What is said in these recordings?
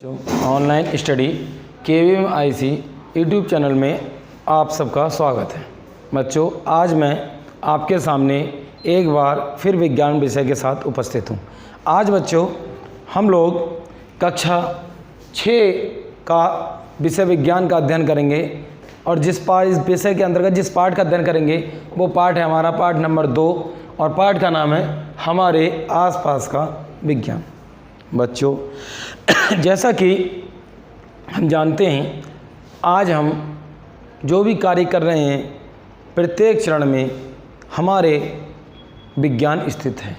Online study KVMIC YouTube channel में आप सबका स्वागत है। बच्चों, आज मैं आपके सामने एक बार फिर विज्ञान विषय के साथ उपस्थित हूँ। आज बच्चों हम लोग कक्षा 6 का विषय विज्ञान का अध्ययन करेंगे और इस विषय के अंतर्गत जिस पाठ का अध्ययन करेंगे वो पाठ है हमारा पाठ नंबर 2 और पाठ का नाम है हमारे आसपास का विज्ञान। बच्चों, जैसा कि हम जानते हैं, आज हम जो भी कार्य कर रहे हैं प्रत्येक चरण में हमारे विज्ञान स्थित है।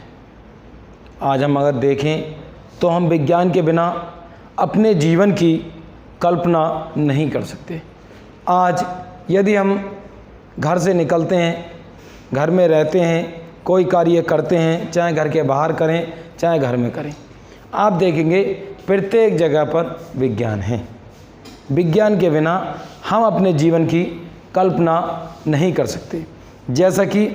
आज हम अगर देखें तो हम विज्ञान के बिना अपने जीवन की कल्पना नहीं कर सकते। आज यदि हम घर से निकलते हैं, घर में रहते हैं, कोई कार्य करते हैं, चाहे घर के बाहर करें चाहे घर में करें, आप देखेंगे प्रत्येक जगह पर विज्ञान है। विज्ञान के बिना हम अपने जीवन की कल्पना नहीं कर सकते। जैसा कि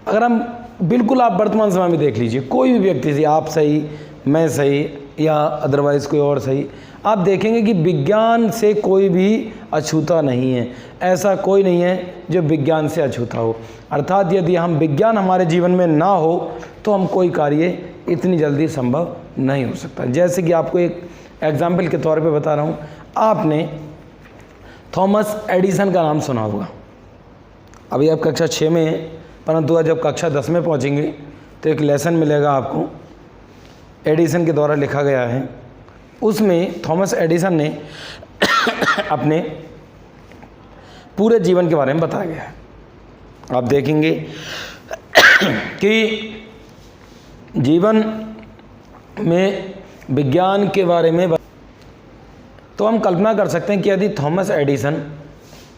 अगर हम बिल्कुल आप वर्तमान समय में देख लीजिए, कोई भी व्यक्ति से, आप सही, मैं सही या अदरवाइज़ कोई और सही, आप देखेंगे कि विज्ञान से कोई भी अछूता नहीं है। ऐसा कोई नहीं है जो विज्ञान से अछूता हो। अर्थात यदि हम विज्ञान हमारे जीवन में ना हो तो हम कोई कार्य इतनी जल्दी संभव नहीं हो सकता। जैसे कि आपको एक एग्जाम्पल के तौर पे बता रहा हूँ, आपने थॉमस एडिसन का नाम सुना होगा। अभी आप कक्षा 6 में हैं, परंतु जब कक्षा 10 में पहुँचेंगे तो एक लेसन मिलेगा आपको, एडिसन के द्वारा लिखा गया है। उसमें थॉमस एडिसन ने अपने पूरे जीवन के बारे में बताया गया है। आप देखेंगे कि जीवन में विज्ञान के बारे में तो हम कल्पना कर सकते हैं कि यदि थॉमस एडिसन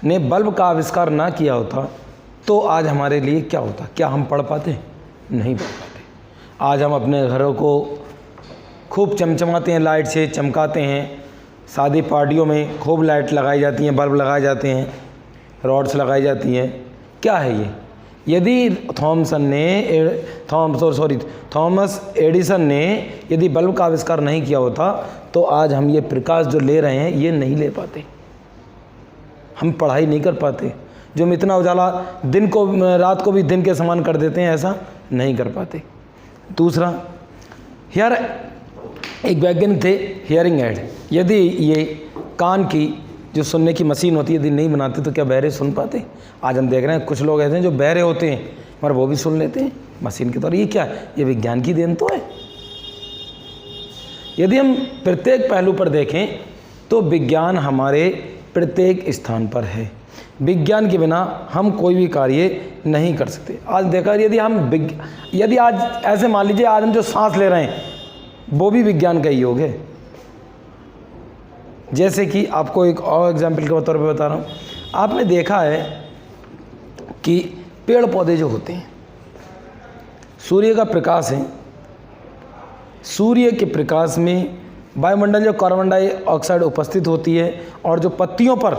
ने बल्ब का आविष्कार ना किया होता तो आज हमारे लिए क्या होता? क्या हम पढ़ पाते? नहीं पढ़ पाते। आज हम अपने घरों को खूब चमचमाते हैं, लाइट से चमकाते हैं। शादी पार्टियों में खूब लाइट लगाई जाती हैं, बल्ब लगाए जाते हैं, रॉड्स लगाई जाती हैं। क्या है ये? यदि थॉमस एडिसन ने यदि बल्ब का आविष्कार नहीं किया होता तो आज हम ये प्रकाश जो ले रहे हैं ये नहीं ले पाते, हम पढ़ाई नहीं कर पाते। जो हम इतना उजाला दिन को, रात को भी दिन के समान कर देते हैं, ऐसा नहीं कर पाते। दूसरा, यार एक वैज्ञानिक थे हियरिंग एड, यदि ये कान की जो सुनने की मशीन होती है यदि नहीं बनाते तो क्या बहरे सुन पाते? आज हम देख रहे हैं कुछ लोग ऐसे हैं जो बहरे होते हैं मगर वो भी सुन लेते हैं मशीन के द्वारा। ये क्या है? ये विज्ञान की देन तो है। यदि हम प्रत्येक पहलू पर देखें तो विज्ञान हमारे प्रत्येक स्थान पर है। विज्ञान के बिना हम कोई भी कार्य नहीं कर सकते। आज देखा, यदि आज ऐसे मान लीजिए आज हम जो सांस ले रहे हैं वो भी विज्ञान का ही योग है। जैसे कि आपको एक और एग्जाम्पल के तौर पे बता रहा हूँ, आपने देखा है कि पेड़ पौधे जो होते हैं, सूर्य का प्रकाश है, सूर्य के प्रकाश में वायुमंडल जो कार्बन डाइऑक्साइड उपस्थित होती है और जो पत्तियों पर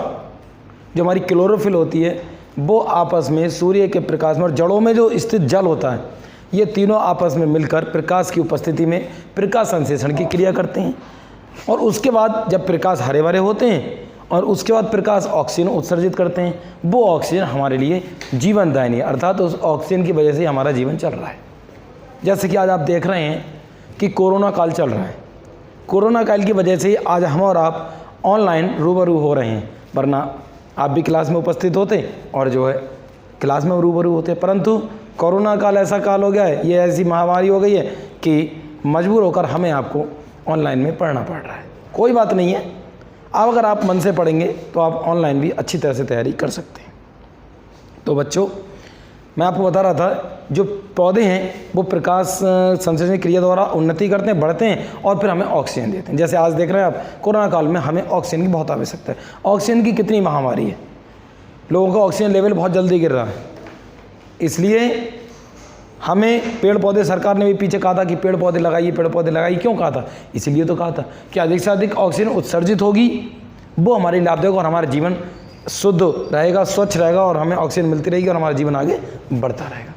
जो हमारी क्लोरोफिल होती है वो आपस में सूर्य के प्रकाश में और जड़ों में जो स्थित जल होता है, ये तीनों आपस में मिलकर प्रकाश की उपस्थिति में प्रकाश संश्लेषण की क्रिया करते हैं। और उसके बाद जब प्रकाश हरे भरे होते हैं और उसके बाद प्रकाश ऑक्सीजन उत्सर्जित करते हैं, वो ऑक्सीजन हमारे लिए जीवनदायिनी है। अर्थात उस ऑक्सीजन की वजह से हमारा जीवन चल रहा है। जैसे कि आज आप देख रहे हैं कि कोरोना काल चल रहा है। कोरोना काल की वजह से आज हम और आप ऑनलाइन रूबरू हो रहे हैं, वरना आप भी क्लास में उपस्थित होते और जो है क्लास में रूबरू होते। परंतु कोरोना काल ऐसा काल हो गया है, ये ऐसी महामारी हो गई है कि मजबूर होकर हमें आपको ऑनलाइन में पढ़ना पड़ रहा है। कोई बात नहीं है, अब अगर आप मन से पढ़ेंगे तो आप ऑनलाइन भी अच्छी तरह से तैयारी कर सकते हैं। तो बच्चों, मैं आपको बता रहा था जो पौधे हैं वो प्रकाश संश्लेषण क्रिया द्वारा उन्नति करते हैं, बढ़ते हैं और फिर हमें ऑक्सीजन देते हैं। जैसे आज देख रहे हैं आप, कोरोना काल में हमें ऑक्सीजन की बहुत आवश्यकता है। ऑक्सीजन की कितनी महामारी है, लोगों का ऑक्सीजन लेवल बहुत जल्दी गिर रहा है। इसलिए हमें पेड़ पौधे, सरकार ने भी पीछे कहा था कि पेड़ पौधे लगाइए, पेड़ पौधे लगाइए। क्यों कहा था? इसलिए तो कहा था कि अधिक से अधिक ऑक्सीजन उत्सर्जित होगी, वो हमारे लाभदायक और हमारा जीवन शुद्ध रहेगा, स्वच्छ रहेगा और हमें ऑक्सीजन मिलती रहेगी और हमारा जीवन आगे बढ़ता रहेगा।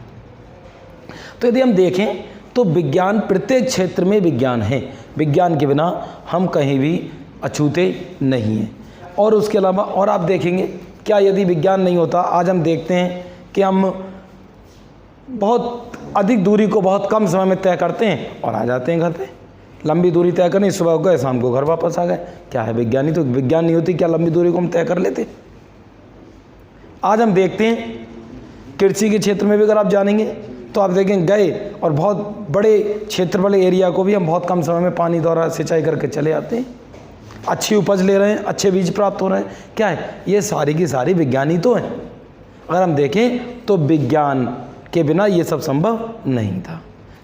तो यदि हम देखें तो विज्ञान, प्रत्येक क्षेत्र में विज्ञान है। विज्ञान के बिना हम कहीं भी अछूते नहीं हैं। और उसके अलावा और आप देखेंगे, क्या यदि विज्ञान नहीं होता, आज हम देखते हैं कि हम बहुत अधिक दूरी को बहुत कम समय में तय करते हैं और आ जाते हैं घर पे। लंबी दूरी तय करनी, सुबह गए शाम को घर वापस आ गए। क्या है विज्ञान ही तो, विज्ञान नहीं होती क्या लंबी दूरी को हम तय कर लेते। आज हम देखते हैं कृषि के क्षेत्र में भी अगर आप जानेंगे तो आप देखें गए और बहुत बड़े क्षेत्र वाले एरिया को भी हम बहुत कम समय में पानी द्वारा सिंचाई करके चले आते हैं, अच्छी उपज ले रहे हैं, अच्छे बीज प्राप्त हो रहे हैं। क्या है, ये सारी की सारी विज्ञान ही तो है। अगर हम देखें तो विज्ञान के बिना ये सब संभव नहीं था।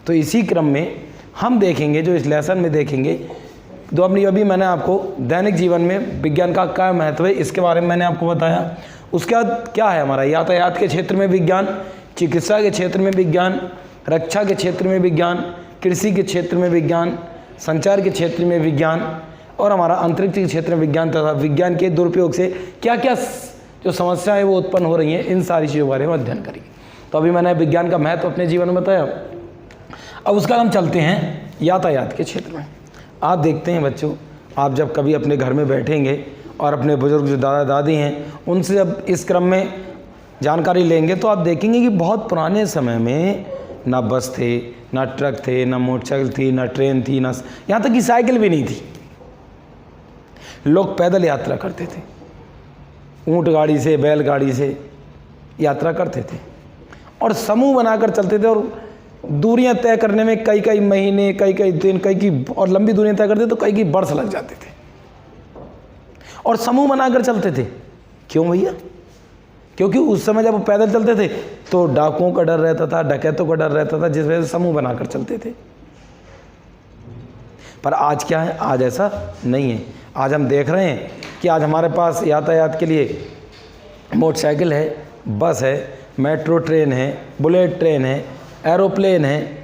तो इसी क्रम में हम देखेंगे, जो इस लेसन में देखेंगे, जो अभी मैंने आपको दैनिक जीवन में विज्ञान का क्या महत्व है इसके बारे में मैंने आपको बताया। उसके बाद क्या है हमारा, यातायात के क्षेत्र में विज्ञान, चिकित्सा के क्षेत्र में विज्ञान, रक्षा के क्षेत्र में विज्ञान, कृषि के क्षेत्र में विज्ञान, संचार के क्षेत्र में विज्ञान और हमारा अंतरिक्ष के क्षेत्र में विज्ञान तथा विज्ञान के दुरुपयोग से क्या क्या जो समस्याएं वो उत्पन्न हो रही हैं, इन सारी चीज़ों के बारे में अध्ययन करेंगे। तो अभी मैंने विज्ञान का महत्व अपने जीवन में बताया। अब उसका हम चलते हैं यातायात के क्षेत्र में। आप देखते हैं बच्चों, आप जब कभी अपने घर में बैठेंगे और अपने बुजुर्ग जो दादा दादी हैं उनसे जब इस क्रम में जानकारी लेंगे तो आप देखेंगे कि बहुत पुराने समय में ना बस थे, ना ट्रक थे, ना मोटरसाइकिल थी, ना ट्रेन थी, ना यहाँ तक कि साइकिल भी नहीं थी। लोग पैदल यात्रा करते थे, ऊंट गाड़ी से, बैलगाड़ी से यात्रा करते थे और समूह बनाकर चलते थे और दूरियां तय करने में कई कई महीने, कई कई दिन, कई की और लंबी दूरियां तय करते तो कई की वर्ष लग जाते थे और समूह बनाकर चलते थे। क्यों भैया? क्योंकि उस समय जब वो पैदल चलते थे तो डाकुओं का डर रहता था, डकैतों का डर रहता था, जिस वजह से समूह बनाकर चलते थे। पर आज क्या है, आज ऐसा नहीं है। आज हम देख रहे हैं कि आज हमारे पास यातायात के लिए मोटरसाइकिल है, बस है, मेट्रो ट्रेन है, बुलेट ट्रेन है, एरोप्लेन है,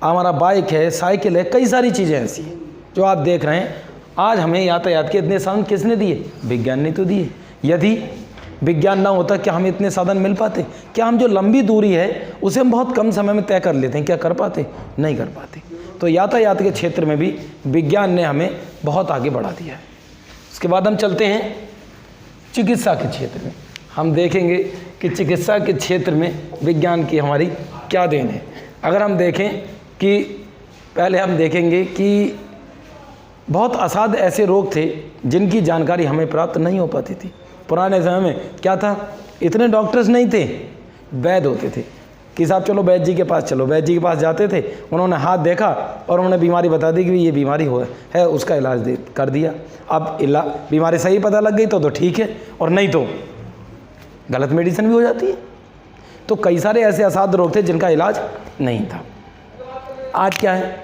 हमारा बाइक है, साइकिल है, कई सारी चीज़ें ऐसी हैं जो आप देख रहे हैं। आज हमें यातायात के इतने साधन किसने दिए? विज्ञान ने तो दिए। यदि विज्ञान ना होता क्या हमें इतने साधन मिल पाते? क्या हम जो लंबी दूरी है उसे हम बहुत कम समय में तय कर लेते हैं? क्या कर पाते? नहीं कर पाते। तो यातायात के क्षेत्र में भी विज्ञान ने हमें बहुत आगे बढ़ा दिया है। उसके बाद हम चलते हैं चिकित्सा के क्षेत्र में। हम देखेंगे कि चिकित्सा के क्षेत्र में विज्ञान की हमारी क्या देन है। अगर हम देखें कि पहले हम देखेंगे कि बहुत असाध्य ऐसे रोग थे जिनकी जानकारी हमें प्राप्त नहीं हो पाती थी। पुराने समय में क्या था, इतने डॉक्टर्स नहीं थे, वैद्य होते थे कि साहब चलो वैद्य जी के पास चलो। वैद्य जी के पास जाते थे, उन्होंने हाथ देखा और उन्होंने बीमारी बता दी कि ये बीमारी है, उसका इलाज कर दिया। अब बीमारी सही पता लग गई तो ठीक है, और नहीं तो गलत मेडिसिन भी हो जाती है। तो कई सारे ऐसे असाध्य रोग थे जिनका इलाज नहीं था। आज क्या है,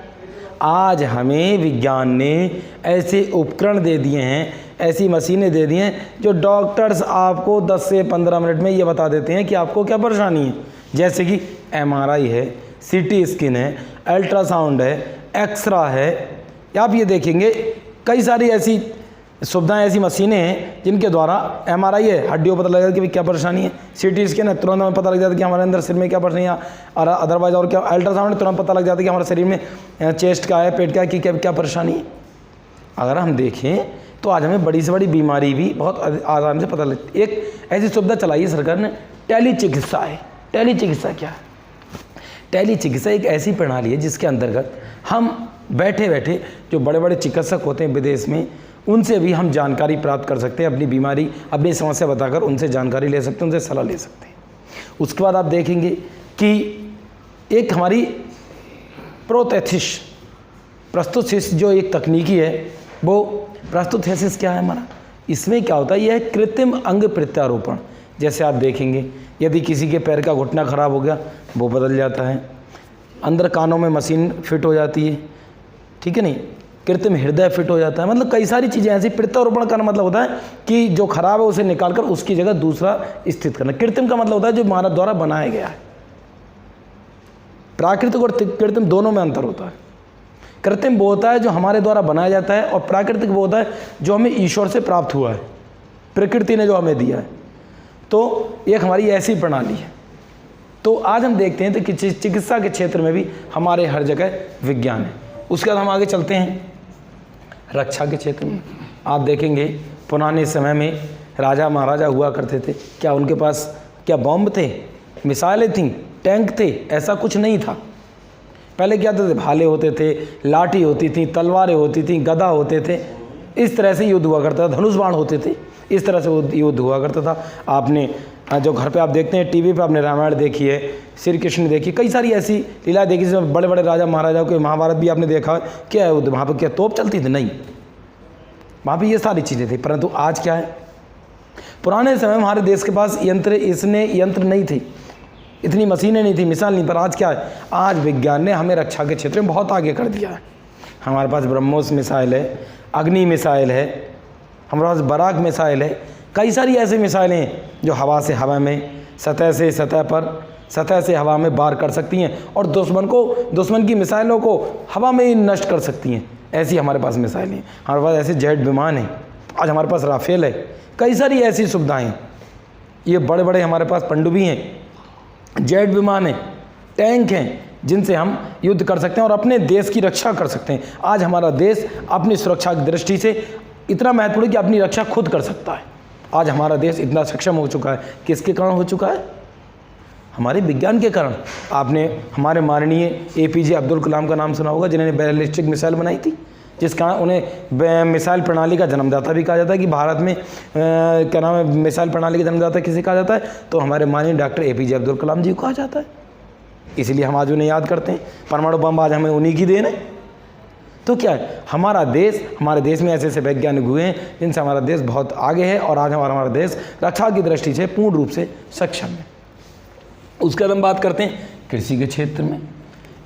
आज हमें विज्ञान ने ऐसे उपकरण दे दिए हैं, ऐसी मशीनें दे दी हैं जो डॉक्टर्स आपको 10 से 15 मिनट में ये बता देते हैं कि आपको क्या परेशानी है। जैसे कि MRI है, CT स्कैन है, अल्ट्रासाउंड है, एक्सरा है। आप ये देखेंगे कई सारी ऐसी सुविधाएं, ऐसी मशीनें हैं जिनके द्वारा MRI है, हड्डियों पता लग जाता है कि क्या परेशानी है। CT स्कैन है, तुरंत हमें पता लग जाता है कि हमारे अंदर सिर में क्या परेशानी है, और अदरवाइज और क्या। अल्ट्रासाउंड तुरंत पता लग जाता है कि हमारे शरीर में चेस्ट का है, पेट का है, कि क्या परेशानी है। अगर हम देखें तो आज हमें बड़ी से बड़ी बीमारी भी बहुत आसानी से पता लगती है। एक ऐसी सुविधा चलाई है सरकार ने, टेली चिकित्सा है। टेली चिकित्सा क्या है? टेली चिकित्सा एक ऐसी प्रणाली है जिसके अंतर्गत हम बैठे बैठे जो बड़े बड़े चिकित्सक होते हैं विदेश में, उनसे भी हम जानकारी प्राप्त कर सकते हैं। अपनी बीमारी, अपनी समस्या बताकर उनसे जानकारी ले सकते हैं, उनसे सलाह ले सकते हैं। उसके बाद आप देखेंगे कि एक हमारी प्रोस्थेसिस, प्रस्तुतशिष्ट जो एक तकनीकी है, वो प्रस्तुतशिष्ट क्या है हमारा, इसमें क्या होता है, यह है कृत्रिम अंग प्रत्यारोपण। जैसे आप देखेंगे यदि किसी के पैर का घुटना खराब हो गया, वो बदल जाता है। अंदर कानों में मशीन फिट हो जाती है, ठीक है नहीं, कृत्रिम हृदय फिट हो जाता है। मतलब कई सारी चीज़ें ऐसी। प्रत्यारोपण का मतलब होता है कि जो खराब है उसे निकालकर उसकी जगह दूसरा स्थित करना। कृत्रिम का मतलब होता है जो मानव द्वारा बनाया गया है। प्राकृतिक और कृत्रिम दोनों में अंतर होता है। कृत्रिम वो होता है जो हमारे द्वारा बनाया जाता है, और प्राकृतिक वो होता है जो हमें ईश्वर से प्राप्त हुआ है, प्रकृति ने जो हमें दिया है। तो एक हमारी ऐसी प्रणाली है। तो आज हम देखते हैं तो कि चिकित्सा के क्षेत्र में भी हमारे हर जगह विज्ञान है। उसके बाद हम आगे चलते हैं रक्षा के क्षेत्र में। आप देखेंगे पुराने समय में राजा महाराजा हुआ करते थे, क्या उनके पास क्या बॉम्ब थे, मिसाइलें थीं, टैंक थे? ऐसा कुछ नहीं था। पहले क्या थे? भाले होते थे, लाठी होती थी, तलवारें होती थी, गदा होते थे। इस तरह से युद्ध हुआ करता था, धनुष बाण होते थे, इस तरह से युद्ध हुआ करता था। आपने जो घर पे आप देखते हैं टीवी पे, आपने रामायण देखी है, श्री कृष्ण देखी, कई सारी ऐसी लीला देखी जिसमें बड़े बड़े राजा महाराजाओं के, महाभारत भी आपने देखा। क्या है वहाँ पर? क्या तोप चलती थी? नहीं, वहाँ पर ये सारी चीज़ें थी। परंतु आज क्या है, पुराने समय में हमारे देश के पास यंत्र नहीं थे, इतनी मशीनें नहीं थी, मिसाल नहीं। पर आज क्या है, आज विज्ञान ने हमें रक्षा के क्षेत्र में बहुत आगे कर दिया है। हमारे पास ब्रह्मोस मिसाइल है, अग्नि मिसाइल है, हमारे पास बराक मिसाइल है, कई सारी ऐसी मिसाइलें हैं जो हवा से हवा में, सतह से सतह पर, सतह से हवा में वार कर सकती हैं और दुश्मन की मिसाइलों को हवा में ही नष्ट कर सकती हैं। ऐसी हमारे पास मिसाइलें हैं। हमारे पास ऐसे जेट विमान हैं, आज हमारे पास राफेल है, कई सारी ऐसी सुविधाएँ हैं। ये बड़े बड़े हमारे पास पनडुब्बी हैं, जेट विमान हैं, टैंक हैं, जिनसे हम युद्ध कर सकते हैं और अपने देश की रक्षा कर सकते हैं। आज हमारा देश अपनी सुरक्षा की दृष्टि से इतना महत्वपूर्ण है कि अपनी रक्षा खुद कर सकता है। आज हमारा देश इतना सक्षम हो चुका है, किसके कारण हो चुका है? हमारे विज्ञान के कारण। आपने हमारे माननीय APJ अब्दुल कलाम का नाम सुना होगा, जिन्होंने बैलिस्टिक मिसाइल बनाई थी, जिस कारण उन्हें मिसाइल प्रणाली का जन्मदाता भी कहा जाता है। कि भारत में क्या नाम है, मिसाइल प्रणाली का जन्मदाता किसे कहा जाता है? तो हमारे माननीय डॉक्टर APJ अब्दुल कलाम जी को कहा जाता है। इसीलिए हम आज उन्हें याद करते हैं। परमाणु बम आज हमें उन्हीं की देन है। तो क्या है, हमारे देश में ऐसे ऐसे वैज्ञानिक हुए हैं जिनसे हमारा देश बहुत आगे है और आज हमारा देश रक्षा की दृष्टि से पूर्ण रूप से सक्षम है। उसके बाद हम बात करते हैं कृषि के क्षेत्र में।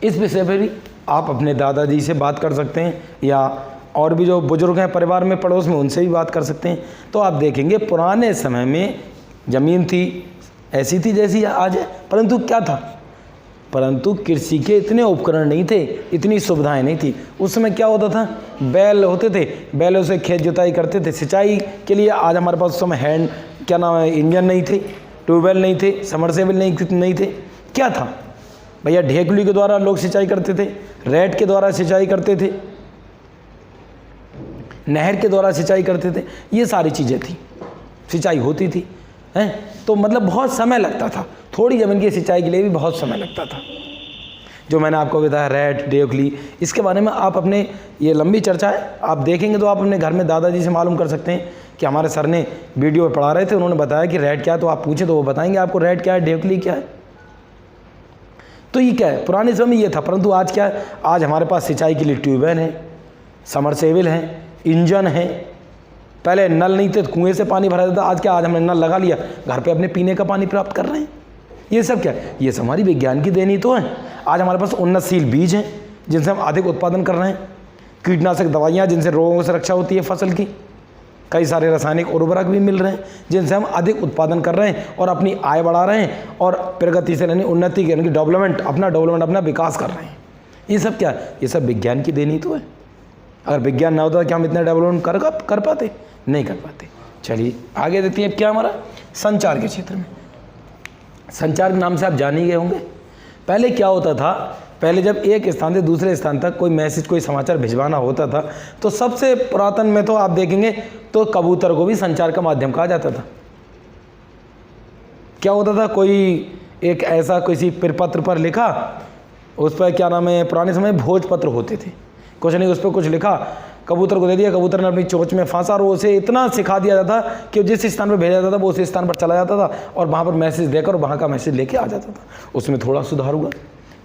इस विषय पर भी आप अपने दादाजी से बात कर सकते हैं या और भी जो बुजुर्ग हैं परिवार में, पड़ोस में, उनसे भी बात कर सकते हैं। तो आप देखेंगे पुराने समय में ज़मीन थी, ऐसी थी जैसी आज है, परंतु क्या था, परंतु कृषि के इतने उपकरण नहीं थे, इतनी सुविधाएं नहीं थी। उस समय क्या होता था, बैल होते थे, बैलों से खेत जुताई करते थे। सिंचाई के लिए आज हमारे पास उस समय इंजन नहीं थे, ट्यूबवेल नहीं थे, समरसेबल नहीं थे। क्या था भैया, ढेकुली के द्वारा लोग सिंचाई करते थे, रेट के द्वारा सिंचाई करते थे, नहर के द्वारा सिंचाई करते थे। ये सारी चीज़ें थी, सिंचाई होती थी हैं। तो मतलब बहुत समय लगता था, थोड़ी ज़मीन की सिंचाई के लिए भी बहुत समय लगता था। जो मैंने आपको बताया रेट, ढेकुली, इसके बारे में आप अपने, ये लंबी चर्चा है, आप देखेंगे तो आप अपने घर में दादाजी से मालूम कर सकते हैं। कि हमारे सर ने वीडियो पढ़ा रहे थे, उन्होंने बताया कि रेट क्या है, तो आप पूछे तो वो बताएंगे आपको रेट क्या है, ढेकुली क्या है। तो ये क्या है, पुराने समय में ये था। परंतु आज क्या है, आज हमारे पास सिंचाई के लिए ट्यूबवेल है, समरसेबल है, इंजन है। पहले नल नहीं थे, कुएं से पानी भरा जाता था। आज क्या, आज हमने नल लगा लिया, घर पे अपने पीने का पानी प्राप्त कर रहे हैं। ये सब क्या है, ये सब हमारी विज्ञान की देन ही तो है। आज हमारे पास उन्नतशील बीज हैं जिनसे हम अधिक उत्पादन कर रहे हैं, कीटनाशक दवाइयाँ जिनसे रोगों से रक्षा होती है फसल की, कई सारे रासायनिक उर्वरक भी मिल रहे हैं जिनसे हम अधिक उत्पादन कर रहे हैं और अपनी आय बढ़ा रहे हैं और प्रगति से, यानी उन्नति, यानी डेवलपमेंट, अपना विकास कर रहे हैं। ये सब क्या है, ये सब विज्ञान की देन ही तो है। अगर विज्ञान ना होता क्या हम इतना डेवलपमेंट कर पाते? नहीं कर पाते। चलिए आगे देखते हैं क्या हमारा संचार के क्षेत्र में। संचार के नाम से आप जान ही गए होंगे। पहले क्या होता था, पहले जब एक स्थान से दूसरे स्थान तक कोई मैसेज, कोई समाचार भिजवाना होता था तो सबसे पुरातन में तो आप देखेंगे तो कबूतर को भी संचार का माध्यम कहा जाता था। क्या होता था, कोई एक ऐसा किसी पत्र पर लिखा, उस पर क्या नाम है, पुराने समय भोजपत्र होते थे, कुछ नहीं उस पर कुछ लिखा, कबूतर को दे दिया, कबूतर ने अपनी चोंच में फांसा और उसे इतना सिखा दिया जाता कि जिस स्थान पर भेजा जाता था वो उस स्थान पर चला जाता था और वहाँ पर मैसेज देकर वहाँ का मैसेज लेके आ जाता था। उसमें थोड़ा सुधार हुआ।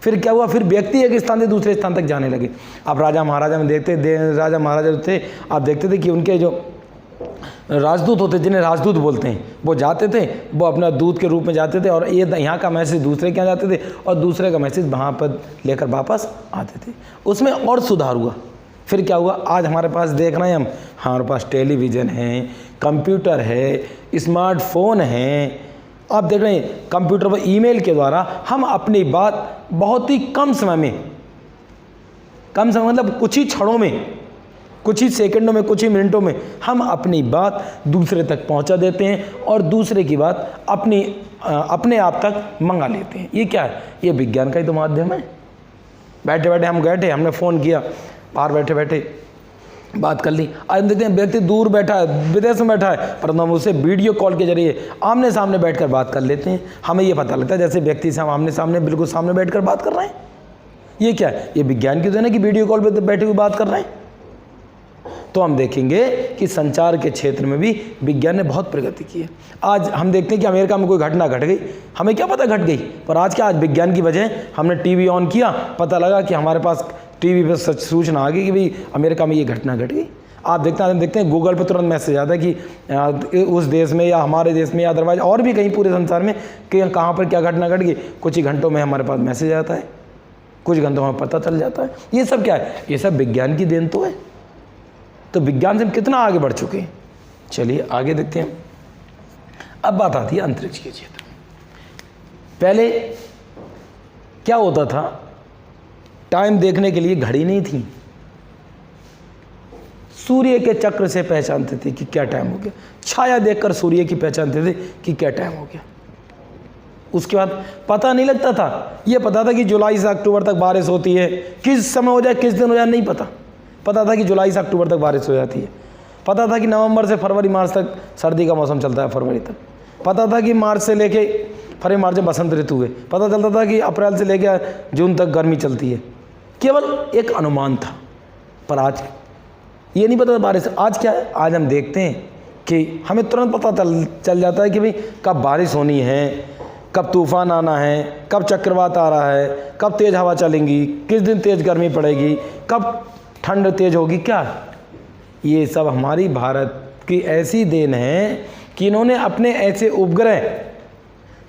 फिर क्या हुआ, फिर व्यक्ति एक स्थान से दूसरे स्थान तक जाने लगे। आप राजा महाराजा में राजा महाराजा थे, आप देखते थे कि उनके जो राजदूत होते, जिन्हें राजदूत बोलते हैं, वो जाते थे, वो अपना दूत के रूप में जाते थे और ये यहाँ का मैसेज दूसरे के यहाँ जाते थे और दूसरे का मैसेज वहाँ पर लेकर वापस आते थे। उसमें और सुधार हुआ। फिर क्या हुआ, आज हमारे पास देख रहे हैं हम, हमारे पास टेलीविज़न है, कंप्यूटर है, स्मार्टफोन है। आप देख रहे हैं कंप्यूटर पर ईमेल के द्वारा हम अपनी बात बहुत ही कम समय मतलब कुछ ही क्षणों में, कुछ ही सेकंडों में, कुछ ही मिनटों में हम अपनी बात दूसरे तक पहुंचा देते हैं और दूसरे की बात अपने आप तक मंगा लेते हैं। ये क्या है, ये विज्ञान का ही तो माध्यम है। बैठे बैठे हम गए थे, हमने फ़ोन किया, बाहर बैठे बैठे बात कर ली। आज हम देखते हैं व्यक्ति दूर बैठा है, विदेश में बैठा है, परंतु हम उससे वीडियो कॉल के जरिए आमने सामने बैठकर बात कर लेते हैं। हमें ये पता लगता है जैसे व्यक्ति से हम आमने सामने बिल्कुल सामने बैठकर बात कर रहे हैं। ये क्या है? ये विज्ञान की देन है कि वीडियो कॉल पे बैठे हुए बात कर रहे हैं। तो हम देखेंगे कि संचार के क्षेत्र में भी विज्ञान ने बहुत प्रगति की है। आज हम देखते हैं कि अमेरिका में कोई घटना घट गई, हमें क्या पता घट गई, पर आज विज्ञान की वजह हमने टीवी ऑन किया, पता लगा कि हमारे पास टीवी पे सच सूचना आ गई कि भाई अमेरिका में ये घटना घट गई। आप देखते हैं गूगल पे तुरंत मैसेज आता है कि उस देश में या हमारे देश में या अदरवाइज और भी कहीं पूरे संसार में कि कहाँ पर क्या घटना घट गई, कुछ ही घंटों में हमारे पास मैसेज आता है, कुछ घंटों में पता चल जाता है। ये सब क्या है? ये सब विज्ञान की देन तो है। तो विज्ञान से हम कितना आगे बढ़ चुके हैं। चलिए आगे देखते हैं। अब बात आती है अंतरिक्ष के क्षेत्र में। पहले क्या होता था, टाइम देखने के लिए घड़ी नहीं थी, सूर्य के चक्र से पहचानते थे कि क्या टाइम हो गया, छाया देखकर सूर्य की पहचानते थे कि क्या टाइम हो गया। उसके बाद पता नहीं लगता था, ये पता था कि जुलाई से अक्टूबर तक बारिश होती है, किस समय हो जाए किस दिन हो जाए नहीं पता। पता था कि जुलाई से अक्टूबर तक बारिश हो जाती है, पता था कि नवंबर से फरवरी मार्च तक सर्दी का मौसम चलता है, फरवरी तक पता था कि मार्च से लेके फरवरी मार्च में बसंत ऋतु है, पता चलता था कि अप्रैल से लेकर जून तक गर्मी चलती है। केवल एक अनुमान था, पर आज ये नहीं पता था बारिश। आज क्या है? आज हम देखते हैं कि हमें तुरंत पता चल जाता है कि भाई कब बारिश होनी है, कब तूफान आना है, कब चक्रवात आ रहा है, कब तेज़ हवा चलेंगी, किस दिन तेज़ गर्मी पड़ेगी, कब ठंड तेज होगी। क्या ये सब हमारी भारत की ऐसी देन है कि इन्होंने अपने ऐसे उपग्रह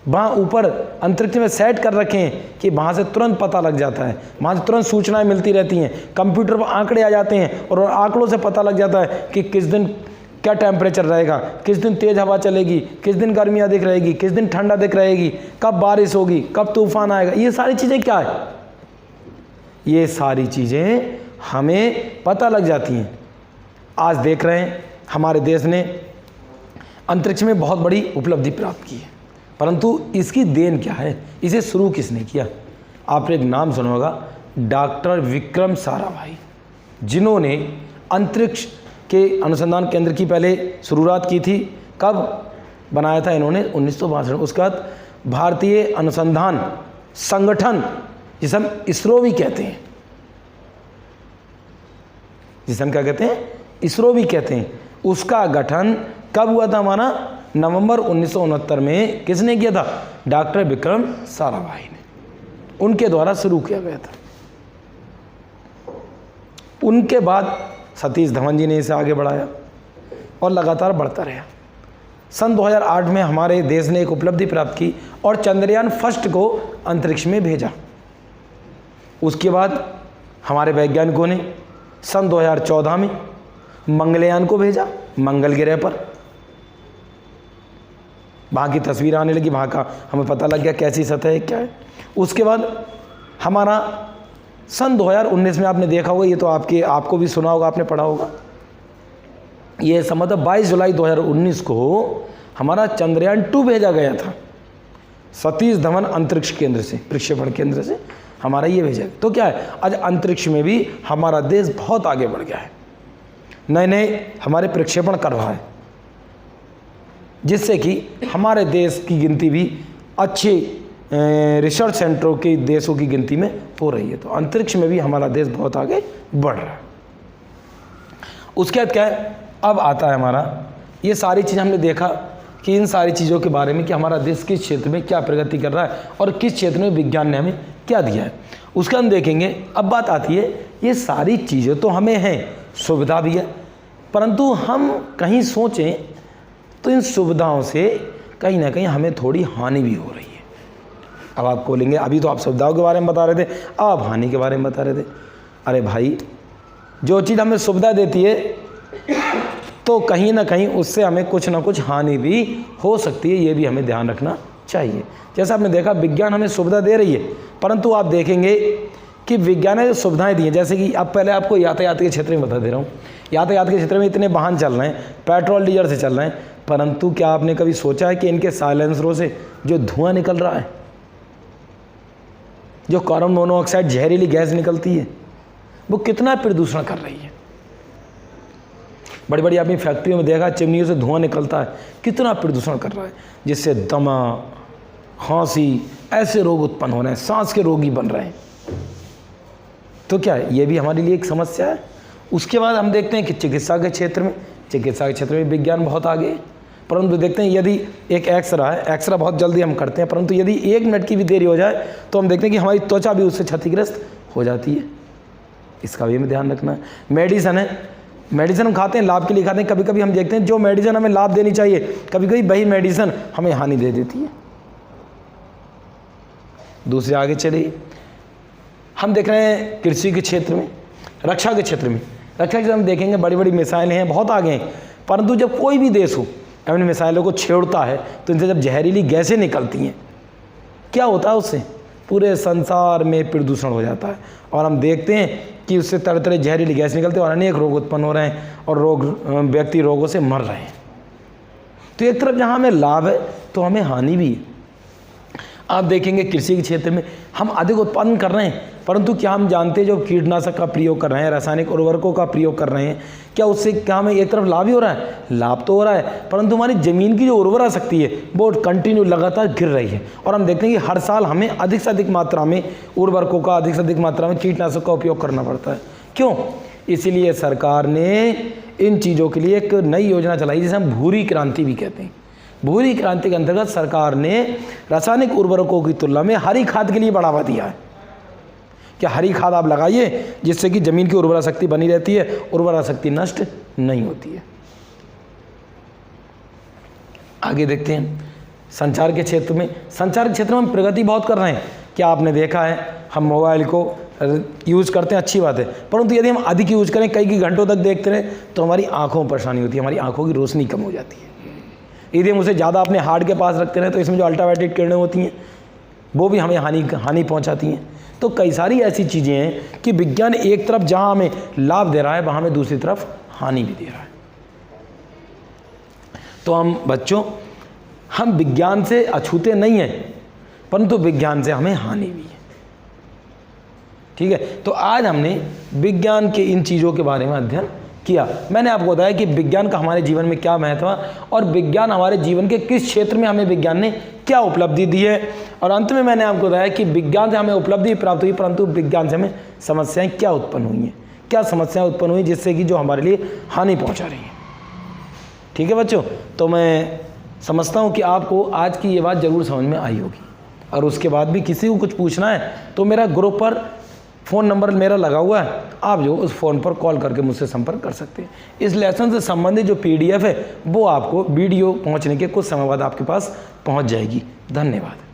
वहाँ ऊपर अंतरिक्ष में सेट कर रखे हैं कि वहाँ से तुरंत पता लग जाता है, वहाँ से तुरंत सूचनाएं मिलती रहती हैं, कंप्यूटर पर आंकड़े आ जाते हैं और आंकड़ों से पता लग जाता है कि किस दिन क्या टेम्परेचर रहेगा, किस दिन तेज़ हवा चलेगी, किस दिन गर्मी अधिक रहेगी, किस दिन ठंड अधिक रहेगी, कब बारिश होगी, कब तूफान आएगा। ये सारी चीज़ें क्या है? ये सारी चीज़ें हमें पता लग जाती हैं। आज देख रहे हैं हमारे देश ने अंतरिक्ष में बहुत बड़ी उपलब्धि प्राप्त की है, परंतु इसकी देन क्या है? इसे शुरू किसने किया? आपने एक नाम सुना होगा, डॉक्टर विक्रम साराभाई, जिन्होंने अंतरिक्ष के अनुसंधान केंद्र की पहले शुरुआत की थी। कब बनाया था इन्होंने? 1962। उसके बाद भारतीय अनुसंधान संगठन, जिसे हम इसरो भी कहते हैं, जिसे हम क्या कहते हैं? इसरो भी कहते हैं, उसका गठन कब हुआ था हमारा? नवंबर 1969 में। किसने किया था? डॉक्टर विक्रम साराभाई ने, उनके द्वारा शुरू किया गया था। उनके बाद सतीश धवन जी ने इसे आगे बढ़ाया और लगातार बढ़ता रहा। सन 2008 में हमारे देश ने एक उपलब्धि प्राप्त की और चंद्रयान फर्स्ट को अंतरिक्ष में भेजा। उसके बाद हमारे वैज्ञानिकों ने सन 2014 में मंगलयान को भेजा मंगल ग्रह पर। वहाँ की तस्वीर आने लगी, वहाँ का हमें पता लग गया कैसी सतह है, क्या है। उसके बाद हमारा सन 2019 में आपने देखा होगा, ये तो आपको भी सुना होगा, आपने पढ़ा होगा, ये मतलब 22 जुलाई 2019 को हमारा चंद्रयान 2 भेजा गया था सतीश धवन अंतरिक्ष केंद्र से, प्रक्षेपण केंद्र से हमारा ये भेजा। तो क्या है, आज अंतरिक्ष में भी हमारा देश बहुत आगे बढ़ गया है, नए नए हमारे प्रक्षेपण कर रहा है, जिससे कि हमारे देश की गिनती भी अच्छे रिसर्च सेंटरों के देशों की गिनती में हो रही है। तो अंतरिक्ष में भी हमारा देश बहुत आगे बढ़ रहा है। उसके बाद क्या है, अब आता है हमारा, ये सारी चीज़ हमने देखा कि इन सारी चीज़ों के बारे में कि हमारा देश किस क्षेत्र में क्या प्रगति कर रहा है और किस क्षेत्र में विज्ञान ने हमें क्या दिया है, उसका हम देखेंगे। अब बात आती है, ये सारी चीज़ें तो हमें हैं, सुविधा भी है, परंतु हम कहीं सोचें तो इन सुविधाओं से कहीं ना कहीं हमें थोड़ी हानि भी हो रही है। अब आप बोलेंगे, अभी तो आप सुविधाओं के बारे में बता रहे थे, अब आप हानि के बारे में बता रहे थे। अरे भाई, जो चीज़ हमें सुविधा देती है तो कहीं ना कहीं उससे हमें कुछ ना कुछ हानि भी हो सकती है, ये भी हमें ध्यान रखना चाहिए। जैसा आपने देखा, विज्ञान हमें सुविधा दे रही है, परंतु आप देखेंगे कि विज्ञान ने जो सुविधाएं दी हैं, जैसे कि अब पहले आपको यातायात के क्षेत्र में बता दे रहा हूँ, यातायात के क्षेत्र में इतने वाहन चल रहे हैं, पेट्रोल डीजल से चल रहे हैं, परंतु क्या आपने कभी सोचा है कि इनके साइलेंसरों से जो धुआं निकल रहा है, जो कार्बन मोनोऑक्साइड जहरीली गैस निकलती है, वो कितना प्रदूषण कर रही है। बड़ी बड़ी आपने फैक्ट्रियों में देखा चिमनियों से धुआं निकलता है, कितना प्रदूषण कर रहा है, जिससे दमा, खांसी, ऐसे रोग उत्पन्न हो रहे हैं, सांस के रोगी बन रहे हैं। तो क्या है, ये भी हमारे लिए एक समस्या है। उसके बाद हम देखते हैं कि चिकित्सा के क्षेत्र में विज्ञान बहुत आगे है। परंतु देखते हैं यदि एक एक्सरा है, एक्सरा बहुत जल्दी हम करते हैं, परंतु यदि 1 मिनट की भी देरी हो जाए तो हम देखते हैं कि हमारी त्वचा भी उससे क्षतिग्रस्त हो जाती है। इसका भी हमें ध्यान रखना है। मेडिसिन है, मेडिसिन हम खाते हैं, लाभ के लिए खाते हैं। कभी कभी हम देखते हैं जो मेडिसिन हमें लाभ देनी चाहिए, कभी कभी वही मेडिसिन हमें हानि दे देती है। दूसरे आगे चलिए, हम देख रहे हैं कृषि के क्षेत्र में, रक्षा के क्षेत्र में हम देखेंगे बड़ी बड़ी मिसाइलें हैं, बहुत आगे हैं। परंतु जब कोई भी देश हो अपनी मिसाइलों को छेड़ता है तो इनसे जब जहरीली गैसें निकलती हैं, क्या होता है उससे पूरे संसार में प्रदूषण हो जाता है। और हम देखते हैं कि उससे तरह तरह जहरीली गैस निकलते हैं और अनेक रोग उत्पन्न हो रहे हैं और व्यक्ति रोगों से मर रहे हैं। तो एक तरफ जहाँ हमें लाभ है तो हमें हानि भी है। आप देखेंगे कृषि के क्षेत्र में हम अधिक उत्पादन कर रहे हैं, परंतु क्या हम जानते हैं जो कीटनाशक का प्रयोग कर रहे हैं, रासायनिक उर्वरकों का प्रयोग कर रहे हैं, क्या उससे क्या हमें एक तरफ लाभ ही हो रहा है? लाभ तो हो रहा है, परंतु हमारी ज़मीन की जो उर्वरा शक्ति है वो कंटिन्यू लगातार गिर रही है। और हम देखते हैं कि हर साल हमें अधिक से अधिक मात्रा में उर्वरकों का, अधिक से अधिक मात्रा में कीटनाशक का उपयोग करना पड़ता है। क्यों? इसीलिए सरकार ने इन चीज़ों के लिए एक नई योजना चलाई जिसे हम भूरी क्रांति भी कहते हैं। भूरी क्रांति के अंतर्गत सरकार ने रासायनिक उर्वरकों की तुलना में हरी खाद के लिए बढ़ावा दिया है। क्या हरी खाद आप लगाइए जिससे कि ज़मीन की उर्वरा शक्ति बनी रहती है, उर्वरा शक्ति नष्ट नहीं होती है। आगे देखते हैं संचार के क्षेत्र में हम प्रगति बहुत कर रहे हैं। क्या आपने देखा है, हम मोबाइल को यूज़ करते हैं, अच्छी बात है, परंतु यदि हम अधिक यूज़ करें, कई घंटों तक देखते रहें तो हमारी आँखों में परेशानी होती है, हमारी आँखों की रोशनी कम हो जाती है। यदि हम उसे ज़्यादा अपने हार्ट के पास रखते रहें तो इसमें जो अल्ट्रावायलेट किरणें होती हैं वो भी हमें हानि पहुंचाती हैं। तो कई सारी ऐसी चीज़ें हैं कि विज्ञान एक तरफ जहां हमें लाभ दे रहा है, वहां हमें दूसरी तरफ हानि भी दे रहा है। तो हम बच्चों, हम विज्ञान से अछूते नहीं हैं, परंतु विज्ञान से हमें हानि भी है। ठीक है, तो आज हमने विज्ञान के इन चीज़ों के बारे में अध्ययन किया। मैंने आपको बताया कि विज्ञान का हमारे जीवन में क्या महत्व है और विज्ञान हमारे जीवन के किस क्षेत्र में हमें विज्ञान ने क्या उपलब्धि दी है। और अंत में मैंने आपको बताया कि विज्ञान से हमें उपलब्धि प्राप्त हुई, परंतु विज्ञान से हमें समस्याएं क्या उत्पन्न हुई हैं, क्या समस्याएं उत्पन्न हुई जिससे कि जो हमारे लिए हानि पहुंचा रही हैं। ठीक है बच्चों, तो मैं समझता हूँ कि आपको आज की ये बात ज़रूर समझ में आई होगी। और उसके बाद भी किसी को कुछ पूछना है तो मेरा ग्रुप पर फ़ोन नंबर मेरा लगा हुआ है, आप जो उस फ़ोन पर कॉल करके मुझसे संपर्क कर सकते हैं। इस लेसन से संबंधित जो PDF है वो आपको वीडियो पहुंचने के कुछ समय बाद आपके पास पहुंच जाएगी। धन्यवाद।